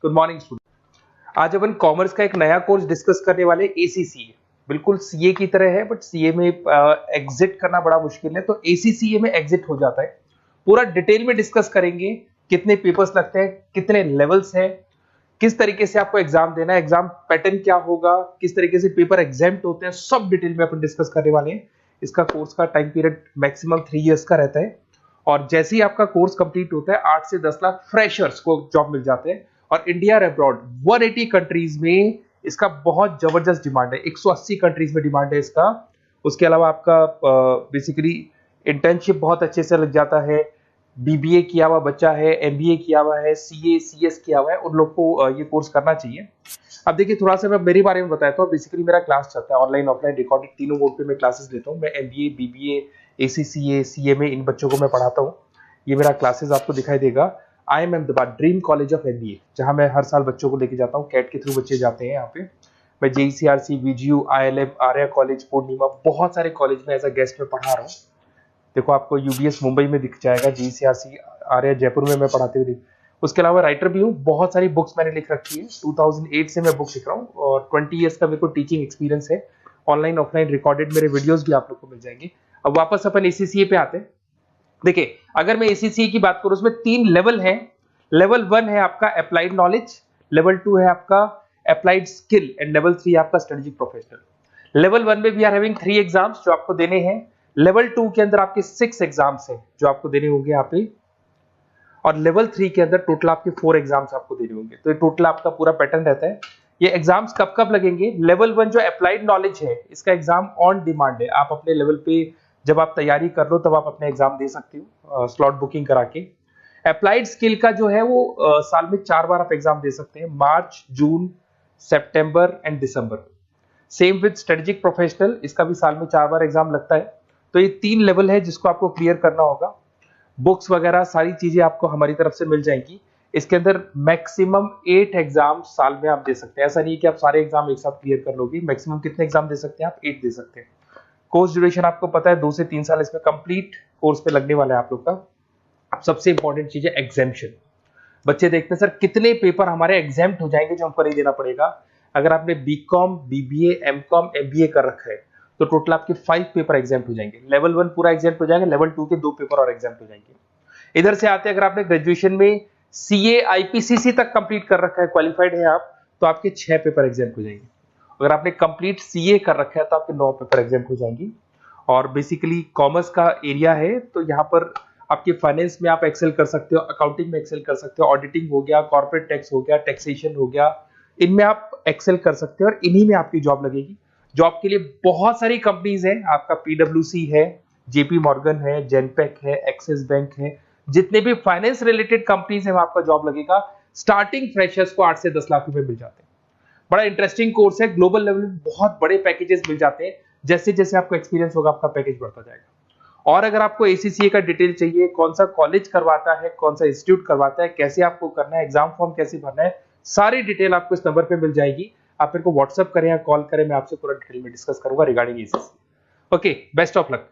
Good morning student. आज अपन commerce का एक नया कोर्स डिस्कस करने वाले एसीसीए। बिल्कुल सीए की तरह है बट सीए में एग्जिट करना बड़ा मुश्किल है, तो एसीसीए में एग्जिट हो जाता है। पूरा डिटेल में डिस्कस करेंगे, कितने पेपर्स लगते हैं, कितने लेवल्स हैं, किस तरीके से आपको एग्जाम देना है, एग्जाम पैटर्न क्या होगा, किस तरीके से पेपर एग्जाम्प्ट होते हैं, सब डिटेल में अपन डिस्कस करने वाले हैं। इसका कोर्स का टाइम पीरियड मैक्सिमम 3 इयर्स का रहता है और जैसे ही आपका कोर्स कंप्लीट होता है 8 से 10 लाख फ्रेशर्स को जॉब मिल जाते हैं और इंडिया और अब्रॉड 180 कंट्रीज में इसका बहुत जबरदस्त डिमांड है। 180 कंट्रीज में डिमांड है इसका। उसके अलावा आपका बेसिकली इंटर्नशिप बहुत अच्छे से लग जाता है। बीबीए किया हुआ बच्चा है, एमबीए किया हुआ है, सीए सीएस किया हुआ है, उन लोग को ये कोर्स करना चाहिए। अब देखिए थोड़ा सा मैं मेरे बारे में बताया तो बेसिकली मेरा क्लास चलता है ऑनलाइन ऑफलाइन रिकॉर्डेड, तीनों मोड पे मैं क्लासेस लेता हूँ। मैं एमबीए, बीबीए, एसीसीए, सीएमए इन बच्चों को मैं पढ़ाता हूँ। ये मेरा क्लासेस आपको दिखाई देगा। I am Ahmedabad dream college of MBA, जहां मैं हर साल बच्चों को लेके जाता हूँ। कैट के थ्रू बच्चे जाते हैं यहाँ पे। मैं जेईसीआरसी, वीजीयू, आईएलएम, आर्या कॉलेज, पूर्णिमा, बहुत सारे कॉलेज में एज अ गेस्ट में पढ़ा रहा हूँ। देखो आपको यूबीएस मुंबई में दिख जाएगा, जेईसीआरसी आर्या जयपुर में मैं पढ़ाते हुए। उसके अलावा राइटर भी हूँ, बहुत सारी बुक्स मैंने लिख रखी है। 2008 से मैं बुक लिख रहा हूँ और 20 इयर्स का मेरे को टीचिंग एक्सपीरियंस है। ऑनलाइन ऑफलाइन रिकॉर्डेड मेरे वीडियोस भी आप लोग को मिल जाएंगे। अब वापस अपन एसीसीए पे आते हैं। देखिए अगर मैं एसीसीए की बात करूं उसमें 3 लेवल है। लेवल 1 है आपका अप्लाइड नॉलेज, लेवल 2 है आपका अप्लाइड स्किल एंड लेवल 3 आपका स्ट्रेटेजिक प्रोफेशनल। लेवल 1 में वी आर हैविंग 3 एग्जाम्स जो आपको देने हैं। लेवल 2 के अंदर आपके 6 एग्जाम्स हैं जो आपको देने होंगे यहाँ पे, और लेवल 3 के अंदर टोटल आपके 4 एग्जाम्स आपको देने होंगे। तो ये टोटल आपका पूरा पैटर्न रहता है। ये एग्जाम्स कब कब लगेंगे? लेवल 1 जो अप्लाइड नॉलेज है इसका एग्जाम ऑन डिमांड है। आप अपने लेवल पे जब आप तैयारी कर लो तब आप अपने एग्जाम दे सकते हो स्लॉट बुकिंग करा के। अप्लाइड स्किल का जो है वो साल में 4 बार आप एग्जाम दे सकते हैं, मार्च, जून, सितंबर एंड दिसंबर। सेम विद स्ट्रेटेजिक प्रोफेशनल, इसका भी साल में 4 बार एग्जाम लगता है। तो ये 3 लेवल है जिसको आपको क्लियर करना होगा। बुक्स वगैरह सारी चीजें आपको हमारी तरफ से मिल जाएंगी। इसके अंदर मैक्सिमम 8 एग्जाम साल में आप दे सकते हैं। ऐसा नहीं कि आप सारे एग्जाम एक साथ क्लियर कर लोगे। मैक्सिमम कितने एग्जाम दे सकते हैं आप? 8 दे सकते हैं। कोर्स ड्यूरेशन आपको पता है 2 से 3 साल इसमें कंप्लीट कोर्स पे लगने वाला है आप लोग का। अब सबसे इंपॉर्टेंट चीज है एग्जाम्शन। बच्चे देखते हैं सर कितने पेपर हमारे एग्जाम्प्ट हो जाएंगे जो हमको नहीं देना पड़ेगा। अगर आपने बीकॉम, बीबीए, एमकॉम, एमबीए कर रखा है तो टोटल आपके 5 पेपर एग्जाम्प्ट हो जाएंगे। लेवल 1 पूरा एग्जाम्प्ट हो जाएगा, लेवल 2 के 2 पेपर और एग्जाम्प्ट हो जाएंगे। इधर से आते हैं, अगर आपने ग्रेजुएशन में सीए आईपीसीसी तक कंप्लीट कर रखा है, क्वालिफाइड है आप, तो आपके 6 पेपर एग्जाम्प्ट हो जाएंगे। अगर आपने कंप्लीट सीए कर रखा है तो आपके 9 पेपर एग्जाम्प्ट हो जाएंगी। और बेसिकली कॉमर्स का एरिया है तो यहाँ पर आपके फाइनेंस में आप एक्सेल कर सकते हो, अकाउंटिंग में एक्सेल कर सकते हो, ऑडिटिंग हो गया, कॉर्पोरेट टैक्स हो गया, टैक्सेशन हो गया, इनमें आप एक्सेल कर सकते हो और इन्हीं में आपकी जॉब लगेगी। जॉब के लिए बहुत सारी कंपनीज हैं। आपका पीडब्ल्यूसी है, जेपी मॉर्गन है, जेनपेक है, एक्सिस बैंक है, जितने भी फाइनेंस रिलेटेड कंपनीज है वहां आपका जॉब लगेगा। स्टार्टिंग फ्रेशर्स को 8 से 10 लाख रुपए मिल जाते हैं। बड़ा इंटरेस्टिंग कोर्स है। ग्लोबल लेवल में बहुत बड़े पैकेजेस मिल जाते हैं। जैसे जैसे आपको एक्सपीरियंस होगा आपका पैकेज बढ़ता जाएगा। और अगर आपको एसीसीए का डिटेल चाहिए, कौन सा कॉलेज करवाता है, कौन सा इंस्टीट्यूट करवाता है, कैसे आपको करना है, एग्जाम फॉर्म कैसे भरना है, सारी डिटेल आपको इस नंबर पे मिल जाएगी। आप मेरे को व्हाट्सएप करें या कॉल करें, मैं आपसे पूरा डिटेल में डिस्कस करूंगा regarding ACCA. Okay, best of luck.